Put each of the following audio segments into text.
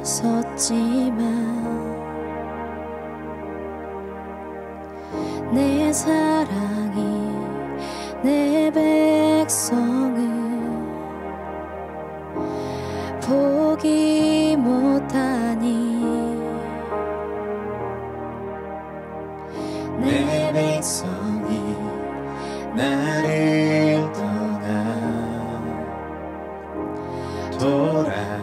돌아섰지만 내 사랑이 내 백성을 포기 못하니 내 백성이 나를 떠나 돌아섰지만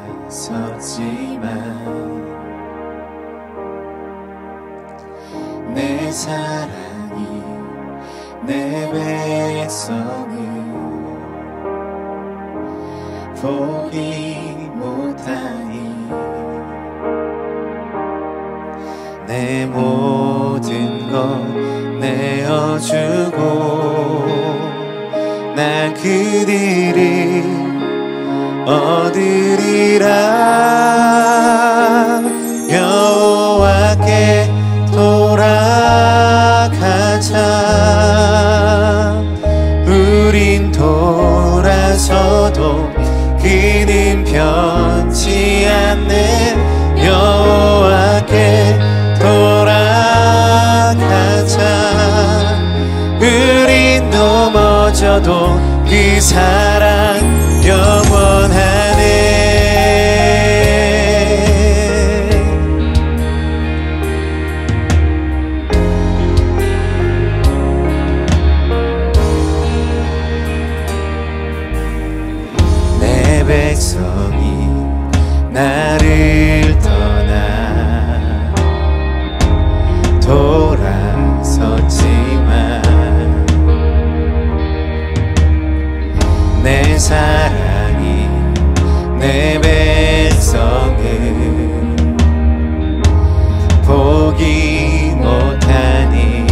내 사랑이 내 백성을 포기 못하니 내 모든 것 내어주고 나 그들을 얻으리라. 여호와께 돌아가자. 우린 돌아서도 그는 변치 않네. 여호와께 돌아가자. 우린 넘어져도 그 사랑 영원하네. 내 백성이 나를 떠나 돌아섰지만 내 사랑이 내 백성을 포기 못하니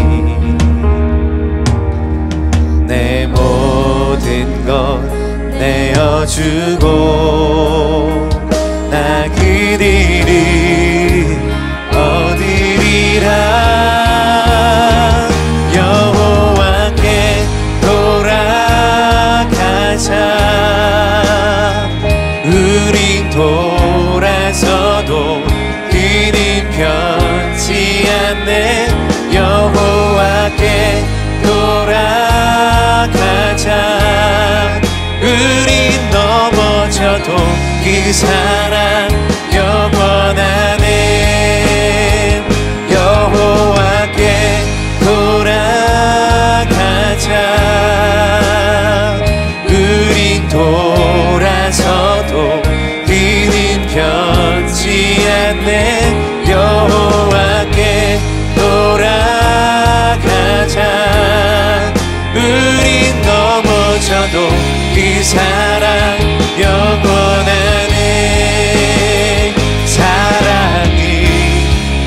내 모든 것 내어주고 나 그들을 얻으리라. 여호와께 돌아가자. 우린 돌아서도 그는 변치 않네. 여호와께 돌아가자. 우린 넘어져도 그 사랑 영원하네. 여호와께 돌아가자. 우린 돌아서도 그는 변치 않네. 여호와께 돌아가자. 우린 넘어져도 그 사랑 영원하네. 사랑이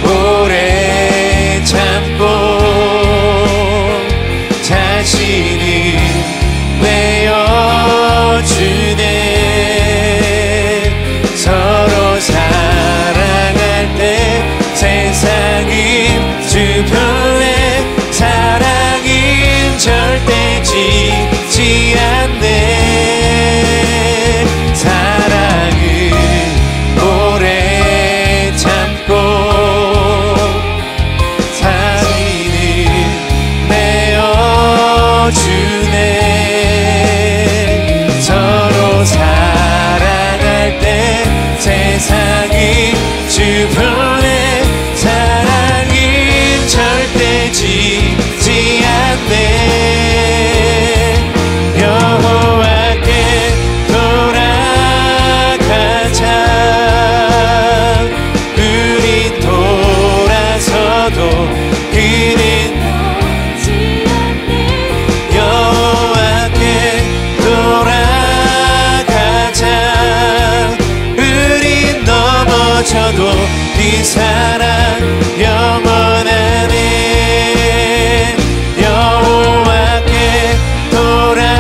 오래 참고 자신을 내어주네. 서로 사랑할 때 세상은 주변에 사랑은 절대 지지 않네. 사랑은 오래 참고 자신을 내어주네. 서로 사랑할 때 세상이 주변에 사랑은 절대 지지 않네. 여호와께 돌아가자. 우린 돌아서도 그는 여호와께 돌아가자. 우린 넘어져도 그 사랑 영원하네. 여호와께 돌아가자.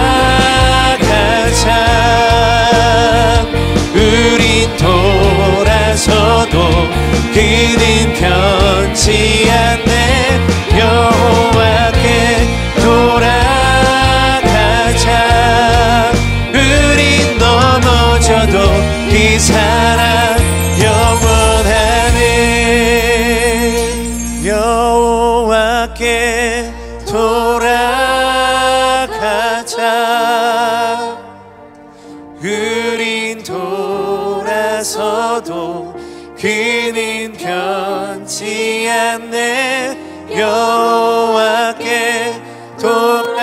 우린 돌아서도 그는 변치 않네. 여호와께 돌아가자. 우린 넘어져도 이 사랑 영원하네. 여호와께 돌아가자. 우린 돌아서도 그는 변치 않네. 여호와께 돌아가자.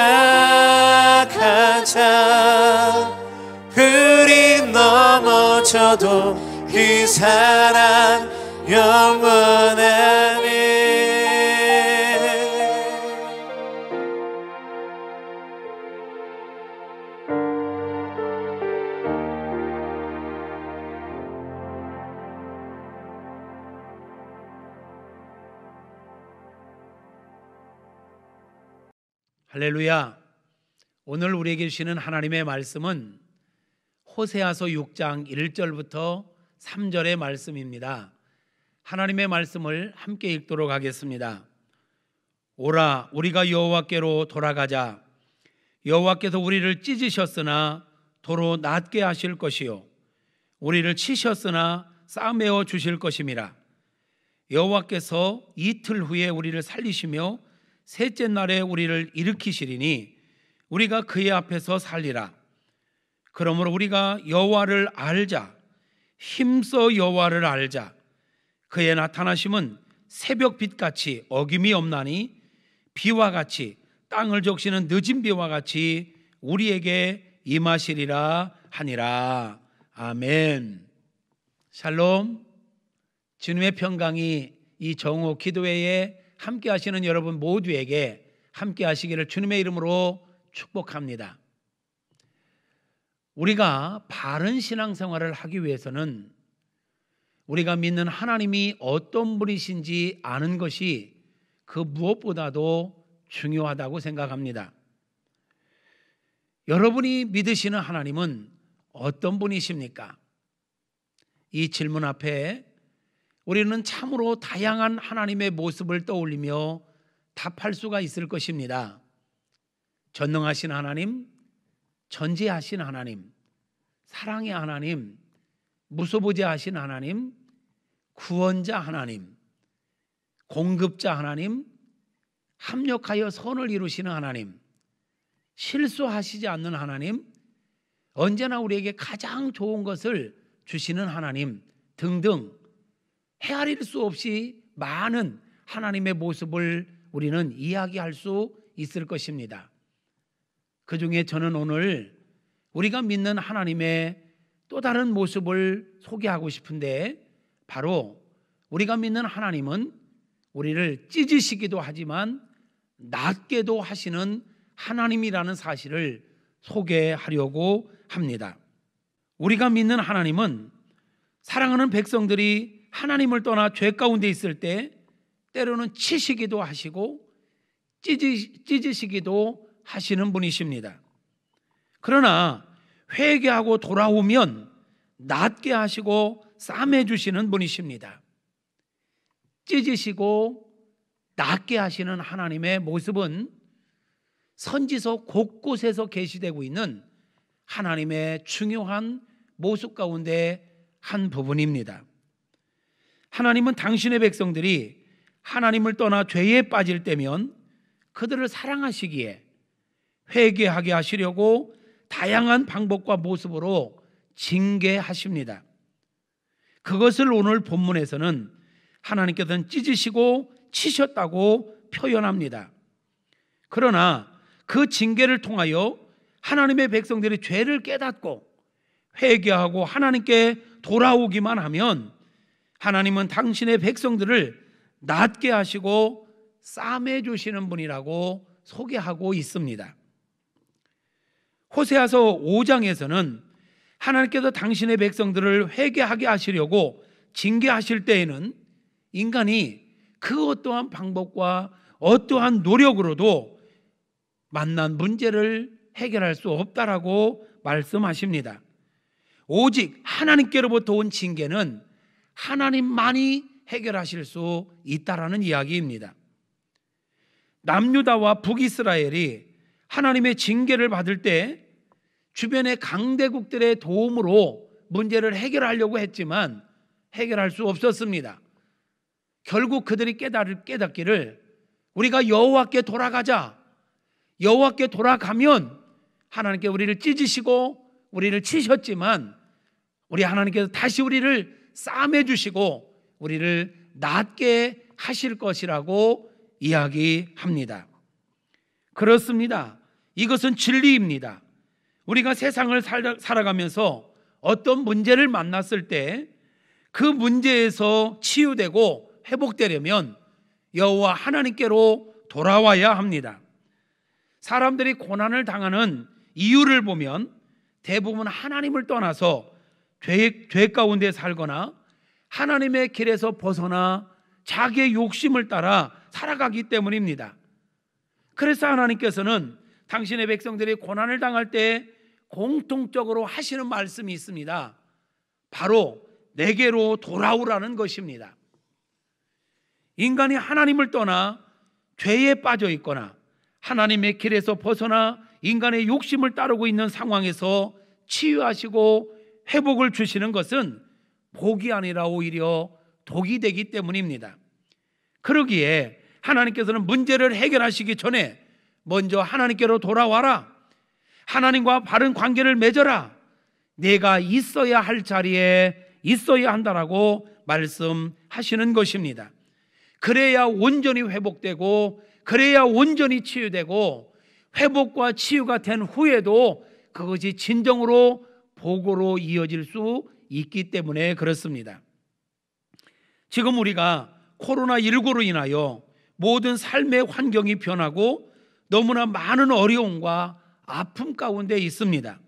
우린 넘어져도 그 사랑 영원하네. 할렐루야. 오늘 우리에게 주시는 하나님의 말씀은 호세아서 6장 1절부터 3절의 말씀입니다. 하나님의 말씀을 함께 읽도록 하겠습니다. 오라, 우리가 여호와께로 돌아가자. 여호와께서 우리를 찢으셨으나 도로 낫게 하실 것이요, 우리를 치셨으나 싸매어 주실 것임이라. 여호와께서 이틀 후에 우리를 살리시며 셋째 날에 우리를 일으키시리니 우리가 그의 앞에서 살리라. 그러므로 우리가 여호와를 알자. 힘써 여호와를 알자. 그의 나타나심은 새벽빛같이 어김이 없나니 비와 같이 땅을 적시는 늦은 비와 같이 우리에게 임하시리라 하니라. 아멘. 샬롬. 주님의 평강이 이 정오 기도회에 함께 하시는 여러분 모두에게 함께 하시기를 주님의 이름으로 축복합니다. 우리가 바른 신앙생활을 하기 위해서는 우리가 믿는 하나님이 어떤 분이신지 아는 것이 그 무엇보다도 중요하다고 생각합니다. 여러분이 믿으시는 하나님은 어떤 분이십니까? 이 질문 앞에 우리는 참으로 다양한 하나님의 모습을 떠올리며 답할 수가 있을 것입니다. 전능하신 하나님, 전지하신 하나님, 사랑의 하나님, 무소부재하신 하나님, 구원자 하나님, 공급자 하나님, 합력하여 선을 이루시는 하나님, 실수하시지 않는 하나님, 언제나 우리에게 가장 좋은 것을 주시는 하나님 등등 헤아릴 수 없이 많은 하나님의 모습을 우리는 이야기할 수 있을 것입니다. 그 중에 저는 오늘 우리가 믿는 하나님의 또 다른 모습을 소개하고 싶은데, 바로 우리가 믿는 하나님은 우리를 찢으시기도 하지만 낫게도 하시는 하나님이라는 사실을 소개하려고 합니다. 우리가 믿는 하나님은 사랑하는 백성들이 하나님을 떠나 죄 가운데 있을 때 때로는 치시기도 하시고 찢으시기도 하시는 분이십니다. 그러나 회개하고 돌아오면 낫게 하시고 싸매 주시는 분이십니다. 찢으시고 낫게 하시는 하나님의 모습은 선지서 곳곳에서 계시되고 있는 하나님의 중요한 모습 가운데 한 부분입니다. 하나님은 당신의 백성들이 하나님을 떠나 죄에 빠질 때면 그들을 사랑하시기에 회개하게 하시려고 다양한 방법과 모습으로 징계하십니다. 그것을 오늘 본문에서는 하나님께서는 찢으시고 치셨다고 표현합니다. 그러나 그 징계를 통하여 하나님의 백성들이 죄를 깨닫고 회개하고 하나님께 돌아오기만 하면 하나님은 당신의 백성들을 낫게 하시고 싸매 주시는 분이라고 소개하고 있습니다. 호세아서 5장에서는 하나님께서 당신의 백성들을 회개하게 하시려고 징계하실 때에는 인간이 그 어떠한 방법과 어떠한 노력으로도 만난 문제를 해결할 수 없다라고 말씀하십니다. 오직 하나님께로부터 온 징계는 하나님만이 해결하실 수 있다라는 이야기입니다. 남유다와 북이스라엘이 하나님의 징계를 받을 때 주변의 강대국들의 도움으로 문제를 해결하려고 했지만 해결할 수 없었습니다. 결국 그들이 깨닫기를 우리가 여호와께 돌아가자. 여호와께 돌아가면 하나님께 우리를 찢으시고 우리를 치셨지만 우리 하나님께서 다시 우리를 싸매 주시고 우리를 낫게 하실 것이라고 이야기합니다. 그렇습니다. 이것은 진리입니다. 우리가 세상을 살아가면서 어떤 문제를 만났을 때 그 문제에서 치유되고 회복되려면 여호와 하나님께로 돌아와야 합니다. 사람들이 고난을 당하는 이유를 보면 대부분 하나님을 떠나서 죄 가운데 살거나 하나님의 길에서 벗어나 자기의 욕심을 따라 살아가기 때문입니다. 그래서 하나님께서는 당신의 백성들이 고난을 당할 때 공통적으로 하시는 말씀이 있습니다. 바로 내게로 돌아오라는 것입니다. 인간이 하나님을 떠나 죄에 빠져 있거나 하나님의 길에서 벗어나 인간의 욕심을 따르고 있는 상황에서 치유하시고 회복을 주시는 것은 복이 아니라 오히려 독이 되기 때문입니다. 그러기에 하나님께서는 문제를 해결하시기 전에 먼저 하나님께로 돌아와라. 하나님과 바른 관계를 맺어라. 내가 있어야 할 자리에 있어야 한다라고 말씀하시는 것입니다. 그래야 온전히 회복되고 그래야 온전히 치유되고 회복과 치유가 된 후에도 그것이 진정으로 복으로 이어질 수 있기 때문에 그렇습니다. 지금 우리가 코로나19로 인하여 모든 삶의 환경이 변하고 너무나 많은 어려움과 아픔 가운데 있습니다.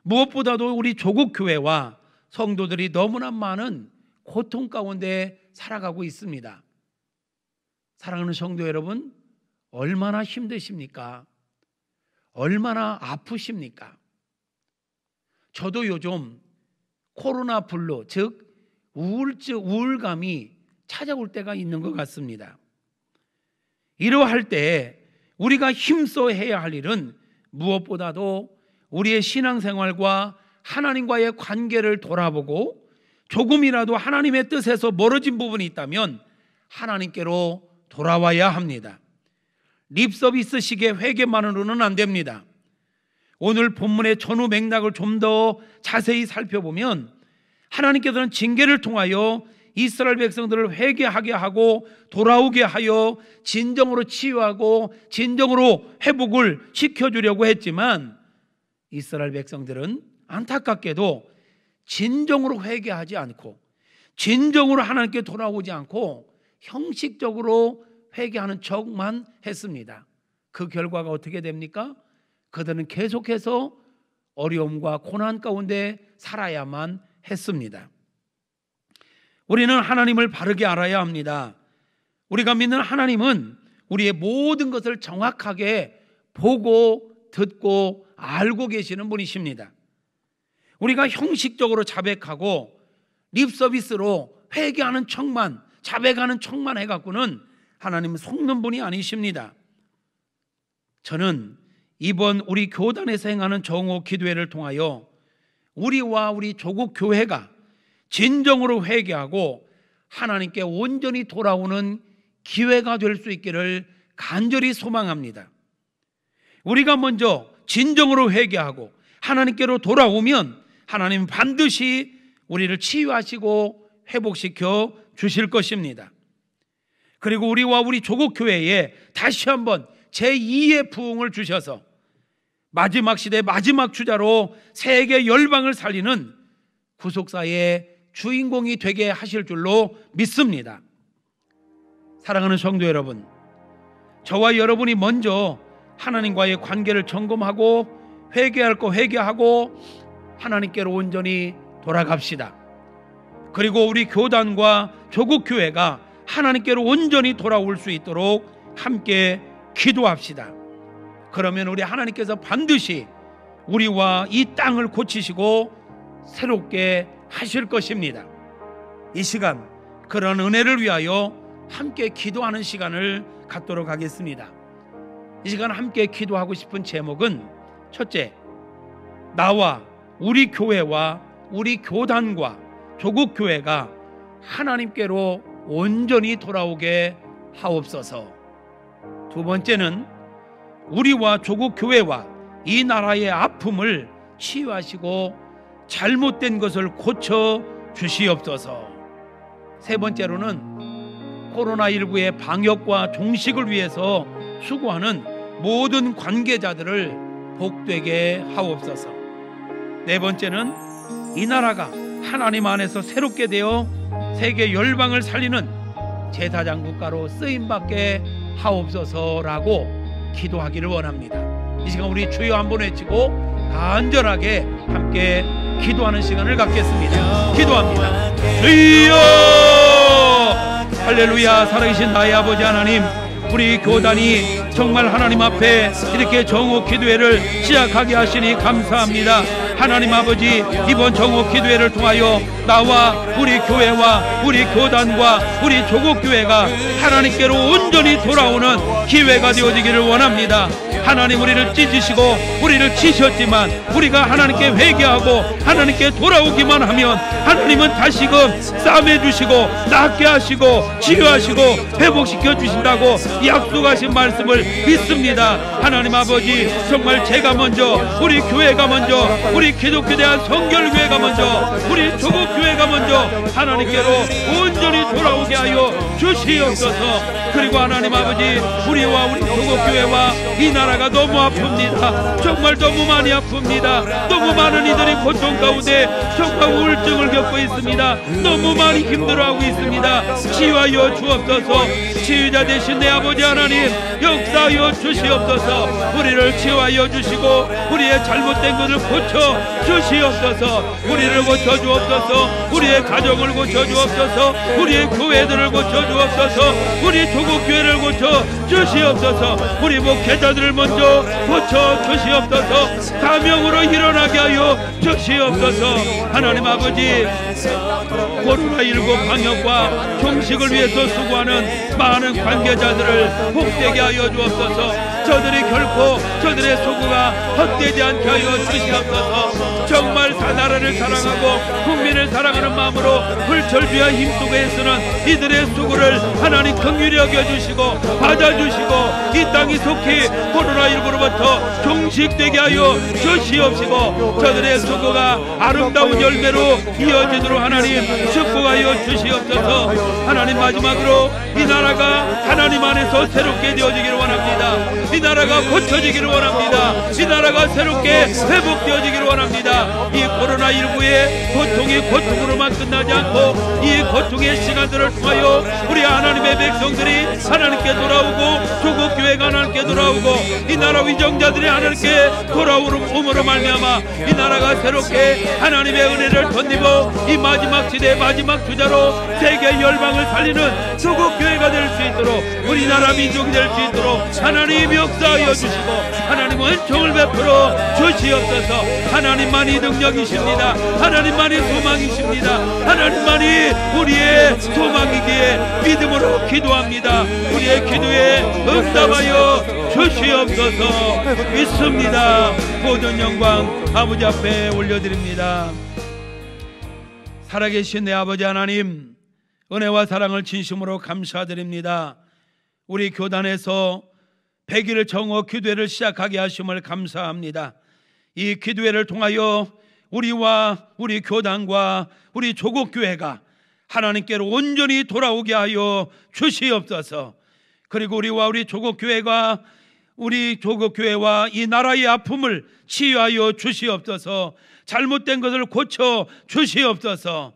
무엇보다도 우리 조국 교회와 성도들이 너무나 많은 고통 가운데 살아가고 있습니다. 사랑하는 성도 여러분, 얼마나 힘드십니까? 얼마나 아프십니까? 저도 요즘 코로나 블루, 즉 우울감이 찾아올 때가 있는 것 같습니다. 이러할 때 우리가 힘써 해야 할 일은 무엇보다도 우리의 신앙생활과 하나님과의 관계를 돌아보고 조금이라도 하나님의 뜻에서 멀어진 부분이 있다면 하나님께로 돌아와야 합니다. 립서비스식의 회개만으로는 안 됩니다. 오늘 본문의 전후 맥락을 좀 더 자세히 살펴보면 하나님께서는 징계를 통하여 이스라엘 백성들을 회개하게 하고 돌아오게 하여 진정으로 치유하고 진정으로 회복을 시켜주려고 했지만 이스라엘 백성들은 안타깝게도 진정으로 회개하지 않고 진정으로 하나님께 돌아오지 않고 형식적으로 회개하는 척만 했습니다. 그 결과가 어떻게 됩니까? 그들은 계속해서 어려움과 고난 가운데 살아야만 했습니다. 우리는 하나님을 바르게 알아야 합니다. 우리가 믿는 하나님은 우리의 모든 것을 정확하게 보고 듣고 알고 계시는 분이십니다. 우리가 형식적으로 자백하고 립서비스로 회개하는 척만, 자백하는 척만 해갖고는 하나님은 속는 분이 아니십니다. 저는 이번 우리 교단에서 행하는 정오 기도회를 통하여 우리와 우리 조국 교회가 진정으로 회개하고 하나님께 온전히 돌아오는 기회가 될 수 있기를 간절히 소망합니다. 우리가 먼저 진정으로 회개하고 하나님께로 돌아오면 하나님은 반드시 우리를 치유하시고 회복시켜 주실 것입니다. 그리고 우리와 우리 조국 교회에 다시 한번 제2의 부흥을 주셔서 마지막 시대 마지막 주자로 세계 열방을 살리는 구속사의 주인공이 되게 하실 줄로 믿습니다. 사랑하는 성도 여러분, 저와 여러분이 먼저 하나님과의 관계를 점검하고 회개할 거 회개하고 하나님께로 온전히 돌아갑시다. 그리고 우리 교단과 조국교회가 하나님께로 온전히 돌아올 수 있도록 함께 기도합시다. 그러면 우리 하나님께서 반드시 우리와 이 땅을 고치시고 새롭게 하실 것입니다. 이 시간 그런 은혜를 위하여 함께 기도하는 시간을 갖도록 하겠습니다. 이 시간 함께 기도하고 싶은 제목은 첫째, 나와 우리 교회와 우리 교단과 조국 교회가 하나님께로 온전히 돌아오게 하옵소서. 두 번째는 우리와 조국 교회와 이 나라의 아픔을 치유하시고 잘못된 것을 고쳐 주시옵소서. 세 번째로는 코로나19의 방역과 종식을 위해서 수고하는 모든 관계자들을 복되게 하옵소서. 네 번째는 이 나라가 하나님 안에서 새롭게 되어 세계 열방을 살리는 제사장 국가로 쓰임받게 하옵소서라고 기도하기를 원합니다. 이 시간 우리 주여 한번 외치고 간절하게 함께 기도하는 시간을 갖겠습니다. 기도합니다. 주여! 할렐루야. 살아계신 나의 아버지 하나님, 우리 교단이 정말 하나님 앞에 이렇게 정오 기도회를 시작하게 하시니 감사합니다. 하나님 아버지, 이번 정오 기도회를 통하여 나와 우리 교회와 우리 교단과 우리 조국교회가 하나님께로 온전히 돌아오는 기회가 되어지기를 원합니다. 하나님, 우리를 찢으시고 우리를 치셨지만 우리가 하나님께 회개하고 하나님께 돌아오기만 하면 하나님은 다시금 싸매주시고 낫게 하시고 치유하시고 회복시켜 주신다고 약속하신 말씀을 믿습니다. 하나님 아버지, 정말 제가 먼저, 우리 교회가 먼저, 우리 기독교 대한 성결교회가 먼저, 우리 조국교회가 먼저 하나님께로 온전히 돌아오게 하여 주시옵소서. 그리고 하나님 아버지, 우리와 우리 조국교회와 이 나라가 너무 아픕니다. 정말 너무 많이 아픕니다. 너무 많은 이들이 고통 가운데 정말 우울증을 겪고 있습니다. 너무 많이 힘들어하고 있습니다. 치유하여 주옵소서. 치유자 되신 내 아버지 하나님, 역사하여 주시옵소서. 우리를 치유하여 주시고 우리의 잘못된 것을 고쳐 주시옵소서. 우리를 고쳐 주옵소서. 우리의 가정을 고쳐 주옵소서. 우리의 교회들을 고쳐 주옵소서. 우리 조국교회를 고쳐 주시옵소서. 우리 목회자들을 먼저 고쳐 주시옵소서. 사명으로 일어나게 하여 주시옵소서. 하나님 아버지, 코로나19 방역과 종식을 위해서 수고하는 많은 관계자들을 복되게 하여 주옵소서. 저들이 결코 저들의 수고가 헛되지 않게 하여 주시옵소서. 정말 나라를 사랑하고 국민을 사랑하는 마음으로 불철주야 힘쓰고 애쓰는 이들의 수고를 하나님 긍휼히 여겨주시고 받아주시고 이 땅이 속히 코로나19로부터 종식되게 하여 주시옵시고 저들의 수고가 아름다운 열매로 이어지도록 하나님 축복하여 주시옵소서. 하나님, 마지막으로 이 나라가 하나님 안에서 새롭게 되어지기를 원합니다. 이 나라가 고쳐지기를 원합니다. 이 나라가 새롭게 회복되어지기를 원합니다. 이 코로나19의 고통이 고통으로만 끝나지 않고 이 고통의 시간들을 통하여 우리 하나님의 백성들이 하나님께 돌아오고 조국교회가 하나님께 돌아오고 이 나라 위정자들이 하나님께 돌아옴으로 말미암아 이 나라가 새롭게 하나님의 은혜를 덧입어 이 마지막 시대의 마지막 주자로 세계 열방을 살리는 조국교회가 될 수 있도록 우리나라 민족이 될 수 있도록 하나님 역사하여 주시고 하나님 은총을 베풀어 주시옵소서. 하나님만이 능력이십니다. 하나님만이 소망이십니다. 하나님만이 우리의 소망이기에 믿음으로 기도합니다. 우리의 기도에 응답하여 주시옵소서. 믿습니다. 모든 영광 아버지 앞에 올려드립니다. 살아계신 내 아버지 하나님, 은혜와 사랑을 진심으로 감사드립니다. 우리 교단에서 100일 정오 기도회를 시작하게 하심을 감사합니다. 이 기도회를 통하여 우리와 우리 교단과 우리 조국교회가 하나님께로 온전히 돌아오게 하여 주시옵소서. 그리고 우리와 우리 조국교회가 우리 조국교회와 이 나라의 아픔을 치유하여 주시옵소서. 잘못된 것을 고쳐 주시옵소서.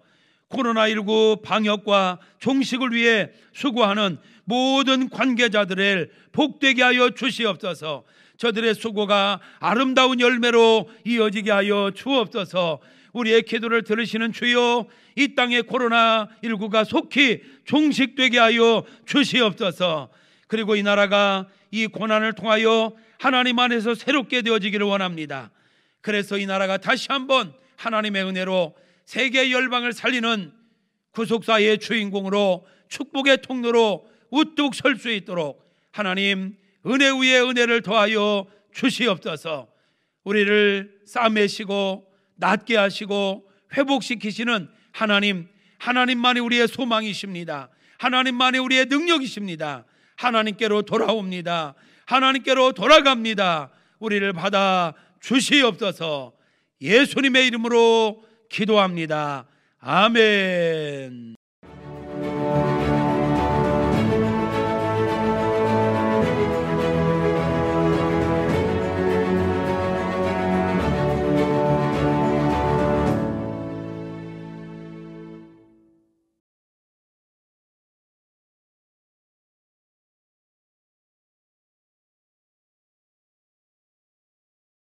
코로나19 방역과 종식을 위해 수고하는 모든 관계자들을 복되게 하여 주시옵소서. 저들의 수고가 아름다운 열매로 이어지게 하여 주옵소서. 우리의 기도를 들으시는 주여, 이 땅의 코로나19가 속히 종식되게 하여 주시옵소서. 그리고 이 나라가 이 고난을 통하여 하나님 안에서 새롭게 되어지기를 원합니다. 그래서 이 나라가 다시 한번 하나님의 은혜로 세계 열방을 살리는 구속사의 주인공으로 축복의 통로로 우뚝 설 수 있도록 하나님 은혜 위에 은혜를 더하여 주시옵소서. 우리를 싸매시고 낫게 하시고 회복시키시는 하나님, 하나님만이 우리의 소망이십니다. 하나님만이 우리의 능력이십니다. 하나님께로 돌아옵니다. 하나님께로 돌아갑니다. 우리를 받아 주시옵소서. 예수님의 이름으로 기도합니다. 아멘.